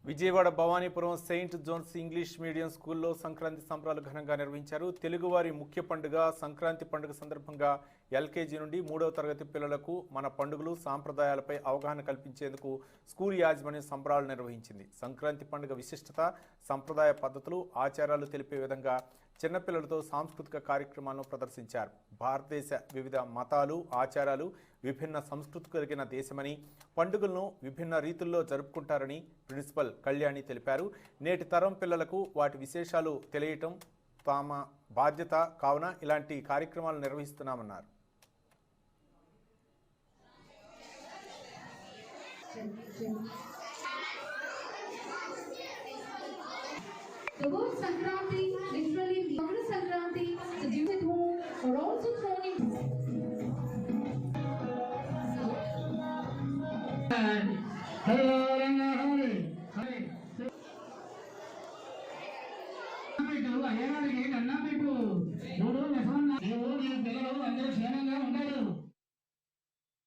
Vijayawada Bhavanipuram Saint John's English medium స్కూల్లో సంక్రాంతి సంబరాలు ఘనంగా నిర్వహించారు. తెలుగువారి ముఖ్య పండుగ సంక్రాంతి పండుగ సందర్భంగా ఎల్కేజీ నుండి 3వ తరగతి పిల్లలకు మన పండుగలు సాంప్రదాయాలపై అవగాహన కల్పించేందుకు స్కూల్ యాజమాన్యం సంబరాలు నిర్వహించింది. సంక్రాంతి పండుగ విశిష్టత, సంప్రదాయ పద్ధతులు, ఆచారాలు తెలిపే విధంగా చిన్నపిల్లలతో సాంస్కృతిక కార్యక్రమాలను ప్రదర్శించారు. భారతదేశ వివిధ మతాలు, ఆచారాలు, విభిన్న సంస్కృతి కలిగిన దేశమని, పండుగలను విభిన్న రీతుల్లో జరుపుకుంటారని ప్రిన్సిపల్ కళ్యాణి తెలిపారు. నేటి తరం పిల్లలకు వాటి విశేషాలు తెలియటం తమ బాధ్యత కావున ఇలాంటి కార్యక్రమాలు నిర్వహిస్తున్నామన్నారు. The word Sankranti literally means Sankranti, the dew with whom are also thrown in. Hello, Hare. అయ్యగారికి అన్నా పెట్టు. 3 రోజులు పిల్లలు అందరూ క్షేమంగా ఉంటారు.